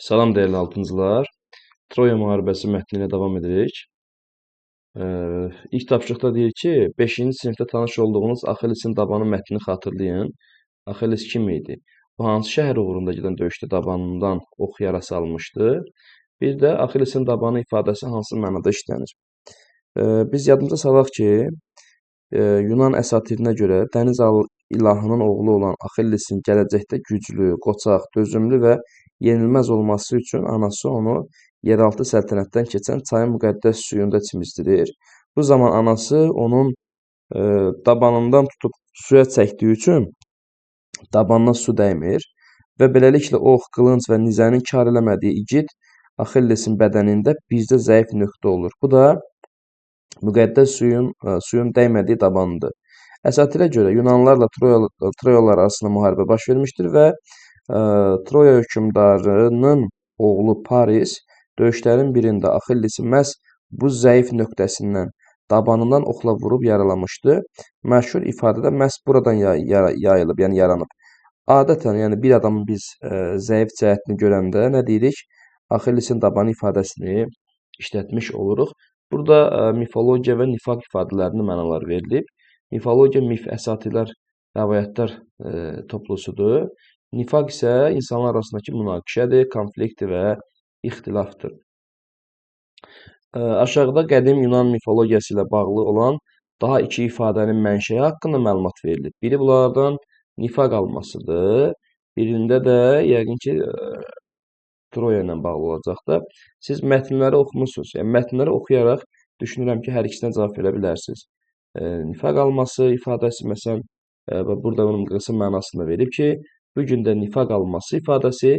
Salam dəyərli altıncılar. Troya müharibəsi mətni ilə davam edirik. İlk tapşırıqda deyir ki, 5-ci sinifdə tanış olduğunuz Axellesin dabanı mətnini xatırlayın. Axelles kim idi? Bu hansı şəhər uğrunda gedən döyüşdə dabanından ox yarası almışdı? Bir də Axellesin dabanı ifadəsi hansı mənada işlənir? Biz yadımıza salaq ki, Yunan əsatirinə görə dəniz ilahının oğlu olan Axellesin gələcəkdə güclü, qoçaq, dözümlü və yenilməz olması üçün anası onu yeraltı səltənətdən keçən çayın müqəddəs suyunda çimizdirir. Bu zaman anası onun dabanından tutub suya çəkdiyi üçün dabanına su dəymir və beləliklə ox, qılınc və nizənin kar eləmədiyi igid Axellesin bədənində bizdə zəif nöqtə olur. Bu da müqəddəs suyun dəymədiyi dabanıdır. Əsatirə görə Yunanlarla Troyalılar arasında müharibə baş vermişdir və Troya hökmdarının oğlu Paris döyüşlərin birində Axellesi məhz bu zəif nöqtəsindən dabanından oxla vurub yaralamışdı. Məşhur ifadə də məhz buradan yayılıb, yəni yaranıb. Adətən, yəni bir adamın biz zəif cəhətini görəndə nə deyirik? Axellesin dabanı ifadəsini işlətmiş oluruq. Burada mifologiya və nifaq ifadələrinin mənaları verilib. Mifologiya mif, əsatirlər, rəvayətlər toplusudur. Nifaq isə insanlar arasındakı münaqişədir, konfliktdir və ixtilafdır. Aşağıda qədim Yunan mifologiyası ilə bağlı olan daha iki ifadənin mənşəyi haqqında məlumat verilib. Biri bunlardan nifaq almasıdır. Birində də yəqin ki, Troya ilə bağlı olacaqdır. Siz mətnləri oxumusunuz. Yəni, mətnləri oxuyaraq düşünürəm ki, hər ikisinə cavab verə bilərsiniz. Nifaq alması ifadəsi, məsələn, burada onun qısa mənasında verib ki, bu gün də nifaq alması ifadəsi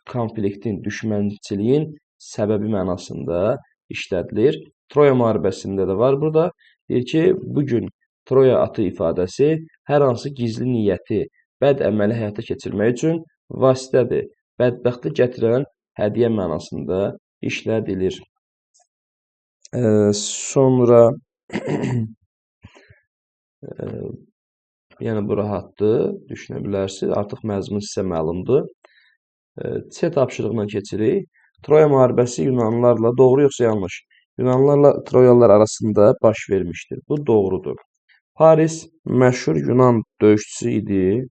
konfliktin, düşmənçiliyin səbəbi mənasında işlədilir. Troya müharibəsində də var burada. Deyir ki, bu gün Troya atı ifadəsi hər hansı gizli niyyəti, bəd əməli həyata keçirmək üçün vasitədir. Bədbəxtlik gətirən hədiyyə mənasında işlədilir. Sonra yəni bu rahatdır, düşünə bilərsiniz. Artıq məzmun sizə məlumdur. C tapşırığına keçirik. Troya müharibəsi Yunanlılarla doğru yoxsa yanlış? Yunanlılarla Troyalılar arasında baş vermişdir. Bu doğrudur. Paris məşhur Yunan döyüşçüsü idi.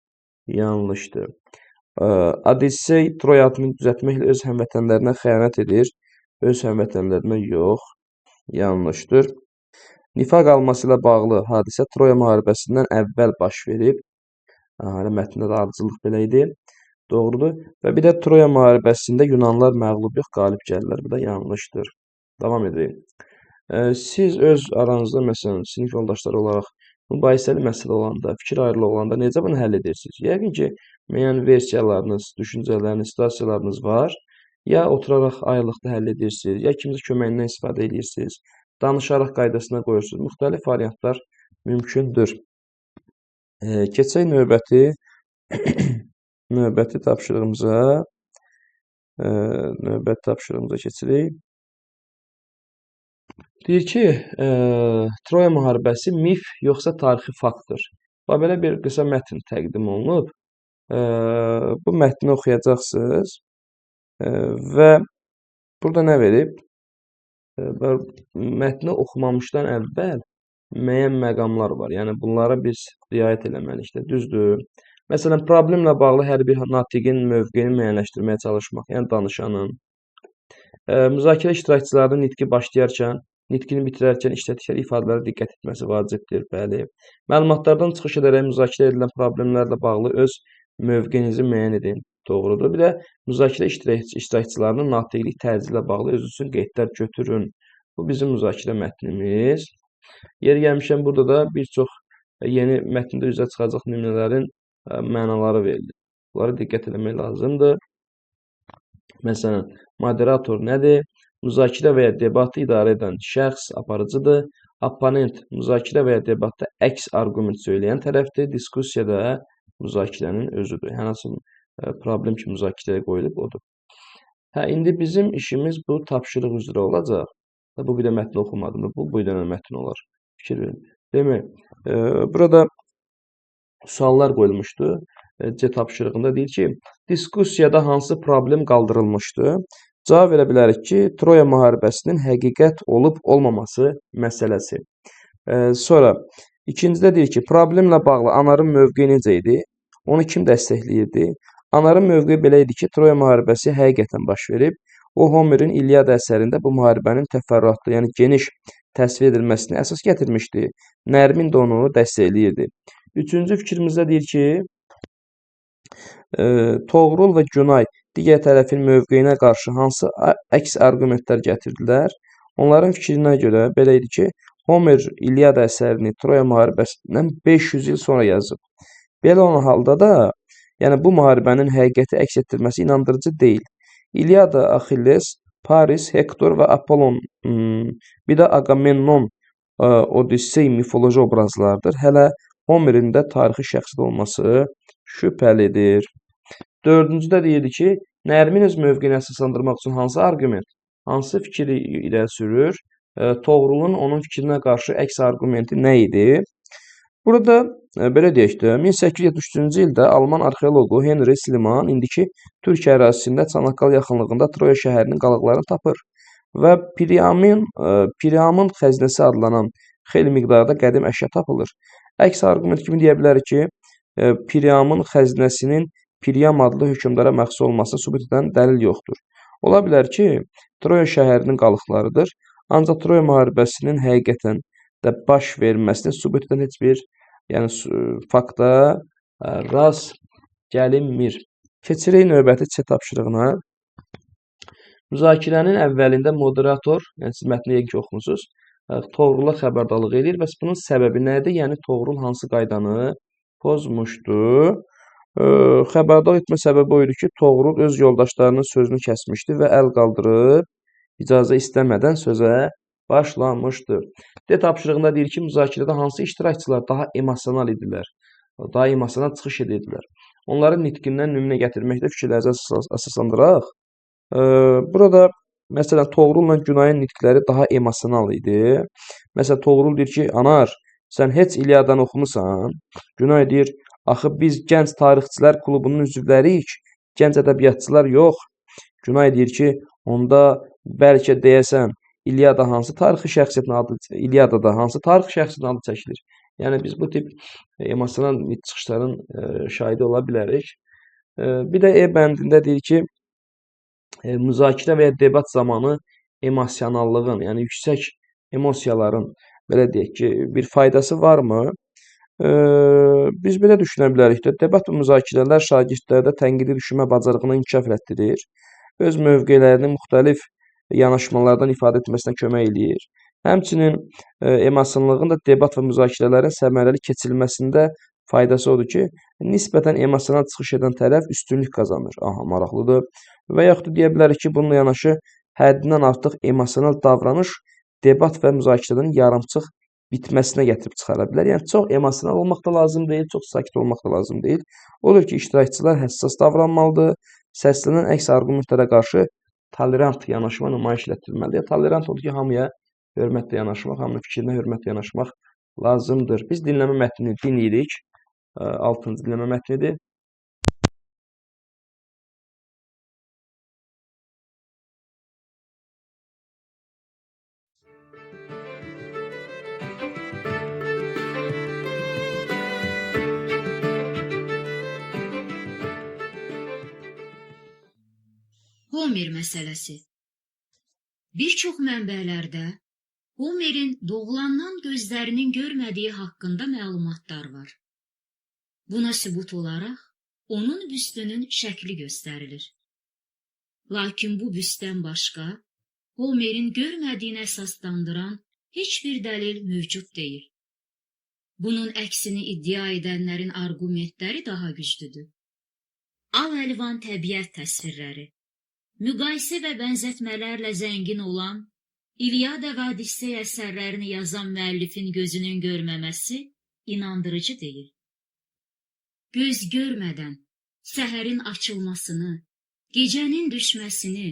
Yanlışdır. Odissey Troya atını düzəltməklə öz həmvətənlərinə xəyanət edir. Öz həmvətənlərinə yox. Yanlışdır. Nifaq alması ilə bağlı hadisə Troya müharibəsindən əvvəl baş verib. Mətndə də ardıcıllıq belə idi. Doğrudur. Və bir də Troya müharibəsində Yunanlar məğlub yox, qalib gəlirlər. Bu da yanlışdır. Davam edək. Siz öz aranızda, məsələn, sinif yoldaşları olaraq mübahisəli məsələ olanda, fikir ayrılığı olanda necə bunu həll edirsiniz? Yəqin ki, müəyyən versiyalarınız, düşüncələriniz, situasiyalarınız var. Ya oturaraq ayrılıqda həll edirsiniz, ya kimsə köməyindən istifadə edirsiniz, danışaraq qaydasına qoyursunuz. Müxtəlif variantlar mümkündür. Keçək növbəti tapşırığımıza. Növbəti tapşırığımıza keçirik. Deyir ki, Troya müharibəsi mif yoxsa tarixi faktdır. Belə bir qısa mətn təqdim olunub. Bu mətni oxuyacaqsınız və burada nə verib? Mətni oxumamışdan əvvəl müəyyən məqamlar var. Yəni, bunlara biz riayət eləməliyik. Düzdür. Məsələn, problemlə bağlı hər bir natiqin mövqeyini müəyyənləşdirməyə çalışmaq, yəni danışanın. Müzakirə iştirakçılarının nitqi başlayarkən, nitqini bitirərkən işlətdikləri ifadələrə diqqət etməsi vacibdir, bəli. Məlumatlardan çıxış edərək müzakirə edilən problemlərlə bağlı öz mövqeyinizi müəyyən edin, doğrudur. Bir də müzakirə iştirakçılarının natiqlik tərzi ilə bağlı öz üçün qeydlər götürün. Bu bizim müzakirə mətnimiz. Yeri gəlmişkən, burada da bir çox yeni mətndə üzə çıxacaq nümunələrin mənaları verilir. Bunlara diqqət etmək lazımdır. Məsələn, moderator nədir? Müzakirə və ya debatı idarə edən şəxs aparıcıdır. Opponent müzakirə və ya debatda əks arqument söyləyən tərəfdir. Diskussiya da müzakirənin özüdür. Hər hansı problem ki, müzakirəyə qoyulub odur. İndi bizim işimiz bu tapşırıq üzrə olacaq. Bu bir də mətni oxumadım. Bu bir dənə mətn olar. Fikir verin. Demək, burada suallar qoyulmuşdu. C tapşırığında deyir ki, Diskusiyada hansı problem qaldırılmışdı? Cavab verə bilərik ki, Troya müharibəsinin həqiqət olub-olmaması məsələsi. Sonra ikincidə deyir ki, problemlə bağlı Anarın mövqeyi necə idi? Onu kim dəstəkləyirdi? Anarın mövqeyi belə idi ki, Troya müharibəsi həqiqətən baş verib. O, Homerin İlyada əsərində bu müharibənin təfərrüatlı, yəni geniş təsvir edilməsini əsas gətirmişdi. Nərmin də onu dəstəkləyirdi. Üçüncü fikrimizdə deyir ki, Toğrul və Günay digər tərəfin mövqeyinə qarşı hansı əks arqumentlər gətirdilər? Onların fikrinə görə belə idi ki, Homer İlyada əsərini Troya müharibəsindən 500 il sonra yazıb. Belə olan halda da, yəni bu müharibənin həqiqəti əks etdirməsi inandırıcı deyil. İlyada, Axilles, Paris, Hektor və Apollon, bir də Agamemnon, Odissey mifoloji obrazlardır. Hələ Homerin də tarixi şəxsiyyət olması şübhəlidir. Dördüncüdə deyirdi ki, Nərmin öz mövqeyini əsaslandırmaq üçün hansı arqument, hansı fikri irəli sürür? Toğrulun onun fikrinə qarşı əks arqumenti nə idi? Burada belə deyək də, 1873-cü ildə Alman arxeoloqu Henry Sliman indiki Türkiyə ərazisində Çanaqqal yaxınlığında Troya şəhərinin qalıqlarını tapır və Priamın xəzinəsi adlanan xeyli miqdarda qədim əşya tapılır. Əks arqument kimi deyə bilərik ki, Priamın xəzinəsinin Priam adlı hökmdara məxsus olmasını sübut edən dəlil yoxdur. Ola bilər ki, Troya şəhərinin qalıqlarıdır, ancaq Troya müharibəsinin həqiqətən də baş verməsini sübut edən heç bir fakta rast gəlinmir. Keçirik növbəti C tapşırığına. Müzakirənin əvvəlində moderator, yəni siz mətni yəqin ki oxumusunuz, Toğrula xəbərdarlıq edir və bunun səbəbi nədir? Yəni Toğrul hansı qaydanı pozmuşdu? Xəbərdar etmə səbəbi o idi ki, Toğrul öz yoldaşlarının sözünü kəsmişdi və əl qaldırıb icazə istəmədən sözə başlamışdı. D tapşırığında deyir ki, müzakirədə hansı iştirakçılar daha emosional idilər, daha emosional çıxış edirdilər. Onların nitqindən nümunə gətirməkdə fikirlərinizi əsaslandıraq. Burada məsələn Toğrulla Günayın nitqləri daha emosional idi. Məsələn Toğrul deyir ki, Anar, sən heç İlyadanı oxumusan? Günay deyir, axı biz gənc tarixçilər klubunun üzvləriyik, gənc ədəbiyyatçılar yox. Günay deyir ki, onda bəlkə deyəsən İlyadada hansı tarixi şəxsiyyətin adı çəkilir? Yəni biz bu tip emosional çıxışların şahidi ola bilərik. Bir də E bəndində deyir ki, müzakirə və ya debat zamanı emosionallığın, yəni yüksək emosiyaların belə deyək ki, bir faydası varmı? Biz belə düşünə bilərik də, debat və müzakirələr şagirdlərdə tənqidi düşünmə bacarığını inkişaf etdirir, öz mövqelərini müxtəlif yanaşmalardan ifadə etməsinə kömək eləyir. Həmçinin emosionallığın da debat və müzakirələrin səmərəli keçirilməsində faydası odur ki, nisbətən emosional çıxış edən tərəf üstünlük qazanır. Aha, maraqlıdır. Və yaxud da deyə bilərik ki, bununla yanaşı həddindən artıq emosional davranış debat və müzakirənin yarımçıq bitməsinə gətirib çıxara bilər. Yəni, çox emosional olmaq da lazım deyil, çox sakit olmaq da lazım deyil. Odur ki, iştirakçılar həssas davranmalıdır, səslənən əks arqumentlərə qarşı tolerant yanaşma nümayiş etdirməlidir. Tolerant odur ki, hamıya hörmətlə yanaşmaq, hamının fikrinə hörmətlə yanaşmaq lazımdır. Biz dinləmə mətnini dinləyirik. 6-cı dinləmə mətnidir. Homer məsələsi. Bir çox mənbələrdə Homerin doğulandan gözlərinin görmədiyi haqqında məlumatlar var. Buna sübut olaraq onun büstünün şəkli göstərilir. Lakin bu büstdən başqa Homerin görmədiyini əsaslandıran heç bir dəlil mövcud deyil. Bunun əksini iddia edənlərin arqumentləri daha güclüdür. Al-əlvan təbiət təsvirləri, müqayisə və bənzətmələrlə zəngin olan İlyada və Odissey əsərlərini yazan müəllifin gözünün görməməsi inandırıcı deyil. Göz görmədən səhərin açılmasını, gecənin düşməsini,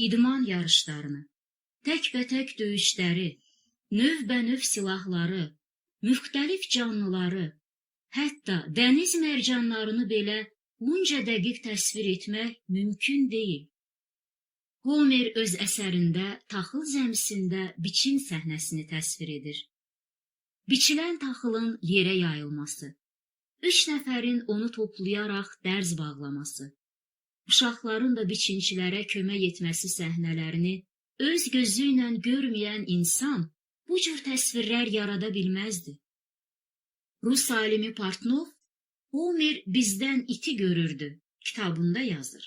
idman yarışlarını, təkbətək döyüşləri, növbənöv silahları, müxtəlif canlıları, hətta dəniz mərcanlarını belə bunca dəqiq təsvir etmək mümkün deyil. Homer öz əsərində taxıl zəmisində biçin səhnəsini təsvir edir. Biçilən taxılın yerə yayılması, 3 nəfərin onu toplayaraq dərz bağlaması, uşaqların da biçinçilərə kömək etməsi səhnələrini öz gözü ilə görməyən insan bu cür təsvirlər yarada bilməzdi. Rus alimi Partnov, Homer bizdən iti görürdü kitabında yazır.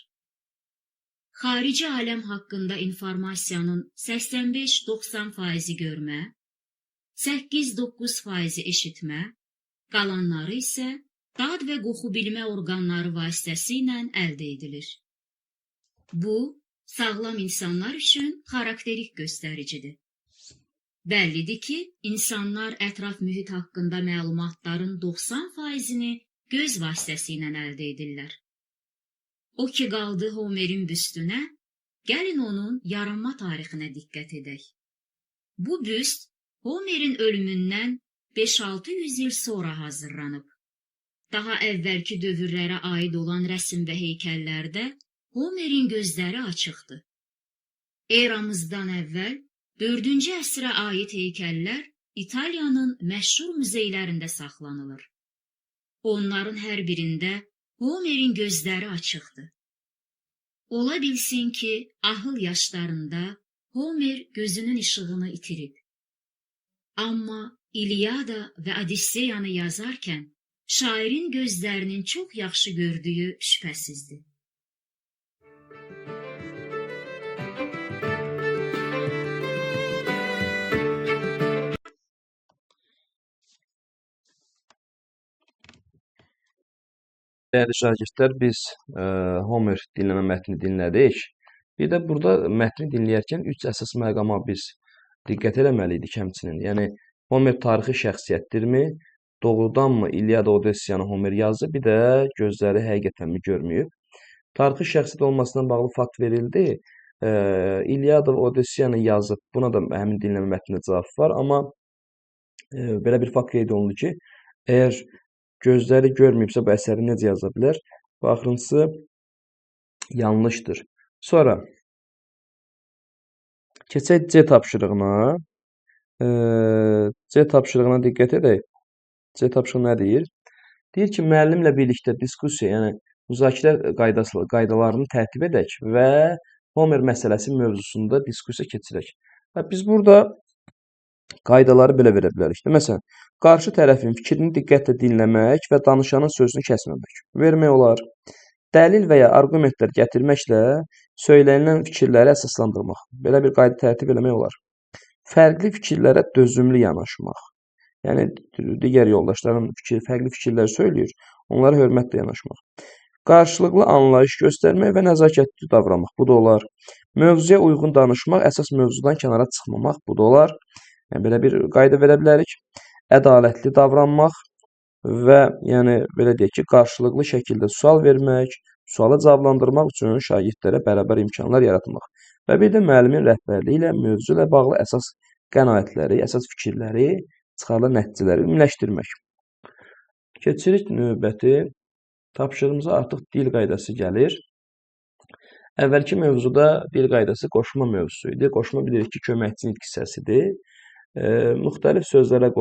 Xarici aləm haqqında informasiyanın 85-90% görmə, 8-9% eşitmə, qalanları isə dad və qoxu bilmə orqanları vasitəsilə əldə edilir. Bu, sağlam insanlar üçün xarakterik göstəricidir. Bəllidir ki, insanlar ətraf mühit haqqında məlumatların 90%-ni göz vasitəsilə əldə edirlər. O ki qaldı Homerin büstünə, gəlin onun yaranma tarixinə diqqət edək. Bu büst Homerin ölümündən 5-600 il sonra hazırlanıb. Daha əvvəlki dövrlərə aid olan rəsm və heykəllərdə Homerin gözləri açıqdır. Eramızdan əvvəl 4-cü əsrə aid heykəllər İtaliyanın məşhur muzeylərində saxlanılır. Onların hər birində Homerin gözləri açıqdır. Ola bilsin ki, ahıl yaşlarında Homer gözünün işığını itirib. Amma İlyada və Odisseyanı yazarkən şairin gözlərinin çox yaxşı gördüyü şübhəsizdir. Dəyərli şagirdlər, biz Homer dinləmə mətnini dinlədik. Bir də burada mətni dinləyərkən 3 əsas məqama biz diqqət eləməliydik həmçinin. Yəni, Homer tarixi şəxsiyyətdirmi? Doğrudanmı İlyada Odessiyanı Homer yazdı? Bir də gözləri həqiqətənmi görməyib? Tarixi şəxsiyyət olmasına bağlı fakt verildi. İlyada Odessiyanı yazıb, buna da həmin dinləmə mətnində cavab var. Amma belə bir fakt qeyd olundu ki, əgər gözləri görməyibsə, bu əsəri necə yaza bilər? Bu, axırıncısı yanlışdır. Sonra, keçək C tapşırığına. C tapşırığına diqqət edək. C tapşırığı nə deyir? Deyir ki, müəllimlə birlikdə diskussiya, yəni müzakirə qaydalarını tərtib edək və Homer məsələsi mövzusunda diskussiya keçirək. Biz burada qaydaları belə verə bilərik. Məsələn, qarşı tərəfin fikrini diqqətlə dinləmək və danışanın sözünü kəsməmək. Vermək olar. Dəlil və ya arqumentlər gətirməklə söylənilən fikirləri əsaslandırmaq. Belə bir qayda tərtib eləmək olar. Fərqli fikirlərə dözümlü yanaşmaq. Yəni, digər yoldaşların fərqli fikirlər söyləyir, onlara hörmətlə yanaşmaq. Qarşılıqlı anlayış göstərmək və nəzakətli davranmaq. Bu da olar. Mövzuya uyğun danışmaq, əsas mövzudan kənara çıxmamaq. Bu da olar. Yəni, belə bir qayda verə bilərik. Ədalətli davranmaq və yəni belə deyək ki, qarşılıqlı şəkildə sual vermək, sualı cavablandırmaq üçün şagirdlərə bərabər imkanlar yaratmaq və bir də müəllimin rəhbərliyi ilə mövzu ilə bağlı əsas qənaətləri, əsas fikirləri, çıxarılan nəticələri ümumiləşdirmək. Keçirik növbəti tapşırığımıza artıq dil qaydası gəlir. Əvvəlki mövzuda dil qaydası qoşma mövzusu idi. Qoşma bilirik ki, köməkçi nitq hissəsidir. Müxtəlif sözlərə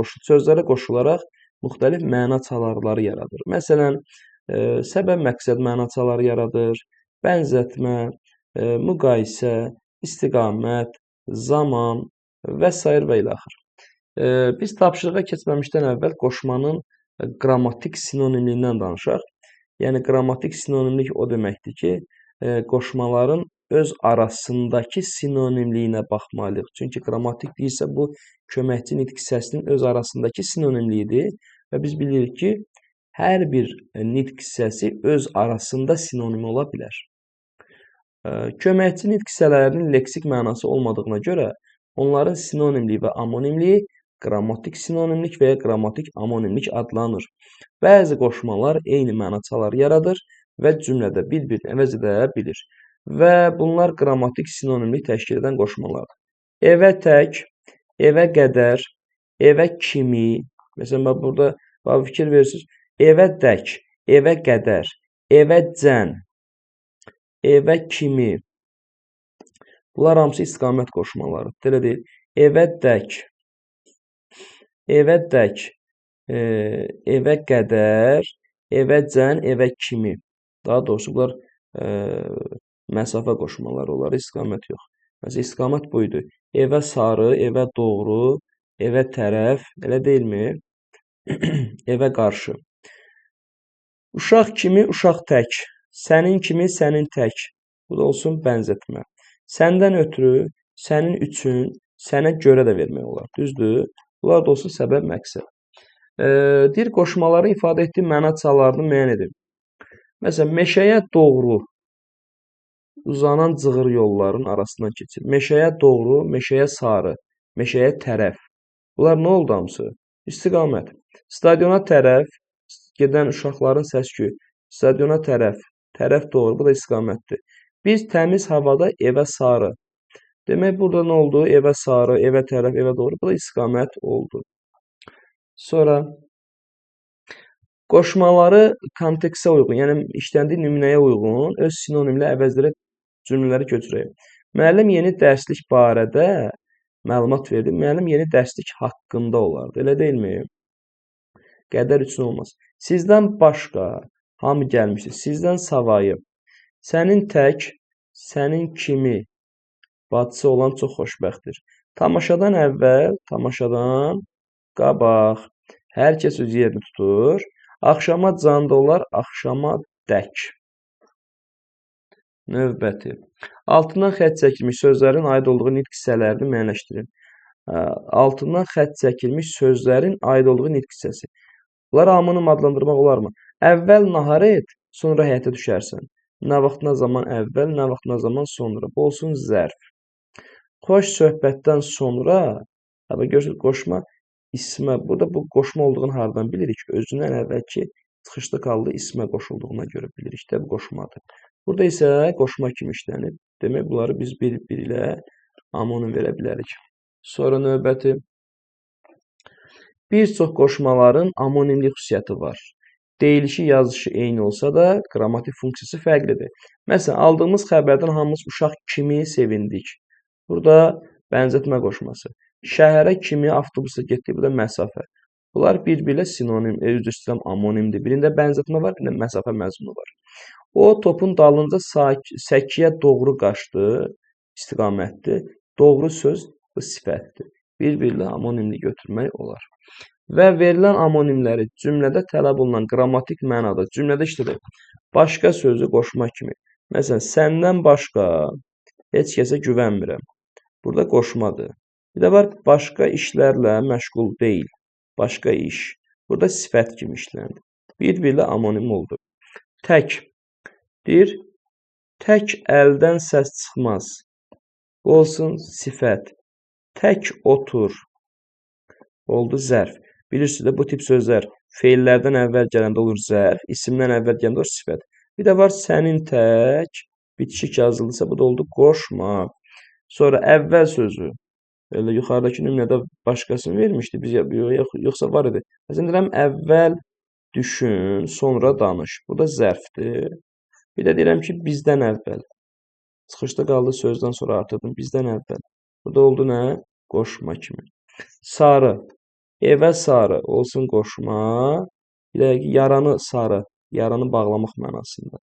qoşularaq müxtəlif məna çalarları yaradır. Məsələn, səbəb məqsəd məna çaları yaradır, bənzətmə, müqayisə, istiqamət, zaman və s. və ilə axır. Biz tapşırığa keçməmişdən əvvəl qoşmanın qrammatik sinonimliyindən danışaq. Yəni, qrammatik sinonimlik o deməkdir ki, qoşmaların öz arasındakı sinonimliyinə baxmalıyıq. Çünki qrammatik deyirsə, bu köməkçi nitq hissəsinin öz arasındakı sinonimliyidir və biz bilirik ki, hər bir nitq hissəsi öz arasında sinonim ola bilər. Köməkçi nitq hissələrinin leksik mənası olmadığına görə, onların sinonimliyi və amonimliyi qrammatik sinonimlik və ya qrammatik amonimlik adlanır. Bəzi qoşmalar eyni məna çalar yaradır və cümlədə bir-birini əvəz edə bilir. Və bunlar qrammatik sinonimlik təşkil edən qoşmalardır. Evə tək, evə qədər, evə kimi, məsələn, burada fikir verirsiniz, evə dək, evə qədər, evəcən, evə kimi. Bunlar hamısı istiqamət qoşmalarıdır. Belə deyil. Evədək, evədək, evə qədər, evəcən, evə kimi. Daha doğrusu bunlar məsafə qoşmaları olar, istiqamət yox. Məsələn, istiqamət bu idi. Evə sarı, evə doğru, evə tərəf, elə deyilmi? Evə qarşı. Uşaq kimi, uşaq tək. Sənin kimi, sənin tək. Bu da olsun bənzətmə. Səndən ötürü, sənin üçün, sənə görə də vermək olar. Düzdür? Bunlar da olsun səbəb, məqsəd. Deyir, qoşmaları ifadə etdiyi məna çalarını müəyyən edin. Məsələn, meşəyə doğru uzanan cığır yolların arasından keçir. Meşəyə doğru, meşəyə sarı, meşəyə tərəf. Bunlar nə oldu hamısı? İstiqamət. Stadiona tərəf gedən uşaqların səs-küyü. Stadiona tərəf, tərəf doğru, bu da istiqamətdir. Biz təmiz havada evə sarı. Demək, burada nə oldu? Evə sarı, evə tərəf, evə doğru. Bu da istiqamət oldu. Sonra qoşmaları kontekstə uyğun, yəni işləndiyi nümunəyə uyğun öz sinonimlə əvəzlərə cümlələri köçürək. Müəllim yeni dərslik barədə məlumat verdi. Müəllim yeni dərslik haqqında olardı. Elə deyilmi? Qədər üçün olmaz. Sizdən başqa hamı gəlmişdir. Sizdən savayı. Sənin tək, sənin kimi bacısı olan çox xoşbəxtdir. Tamaşadan əvvəl, tamaşadan qabaq. Hər kəs öz yerini tutur. Axşama can dolar, axşama dək. Növbəti. Altından xətt çəkilmiş sözlərin aid olduğu nitq hissələrini müəyyənləşdirin. Altından xətt çəkilmiş sözlərin aid olduğu nitq hissəsi. Bunları hamını adlandırmaq olarmı? Əvvəl nahar et, sonra həyətə düşərsən. Nə vaxt, nə zaman əvvəl, nə vaxt, nə zaman sonra. Bu olsun zərf. Xoş söhbətdən sonra, görürsünüz, qoşma ismə. Burada bu qoşma olduğunu hardan bilirik? Özündən əvvəlki çıxışda qaldı ismə qoşulduğuna görə bilirik də bu qoşmadır. Burada isə qoşma kimi işlənir. Demək, bunları biz bir ilə amonim verə bilərik. Sonra növbəti. Bir çox qoşmaların amonimlik xüsusiyyəti var. Deyilişi, yazışı eyni olsa da qrammatik funksiyası fərqlidir. Məsələn, aldığımız xəbərdən hamımız uşaq kimi sevindik. Burada bənzətmə qoşması. Şəhərə kimi avtobusla getdik, bu da məsafə. Bunlar bir-birlə sinonim, üzr istəyirəm, amonimdir. Birində bənzətmə var, birində məsafə məzmunu var. O topun dalınca səkiyə doğru qaçdı, istiqamətdir. Doğru söz bu sifətdir. Bir-birlə amonimli götürmək olar. Və verilən amonimləri cümlədə tələb olunan qrammatik mənada cümlədə işlədir. Başqa sözü qoşma kimi. Məsələn, səndən başqa heç kəsə güvənmirəm. Burada qoşmadır. Bir də var, başqa işlərlə məşğul deyil. Başqa iş. Burada sifət kimi işlənir. Bir-birlə amonim oldu. Tək. Deyir, tək əldən səs çıxmaz. Bu olsun sifət. Tək otur. Oldu zərf. Bilirsiniz də bu tip sözlər feillərdən əvvəl gələndə olur zərf, isimdən əvvəl gələndə olur sifət. Bir də var sənin tək, bitişik yazılırsa bu da oldu qoşma. Sonra əvvəl sözü. Elə yuxarıdakı nümunədə başqasını vermişdi, biz yoxsa var idi. Məsələn deyirəm əvvəl düşün, sonra danış. Bu da zərfdir. Bir də deyirəm ki, bizdən əvvəl. Çıxışda qaldı sözdən sonra artırdım. Bizdən əvvəl. Bu da oldu nə? Qoşma kimi. Sarı. Evə sarı olsun qoşma. Bir də yaranı sarı. Yaranı bağlamaq mənasında.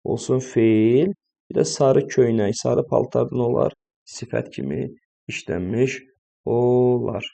Olsun feil. Bir də sarı köynək, sarı paltardan olar. Sifət kimi işlənmiş olar.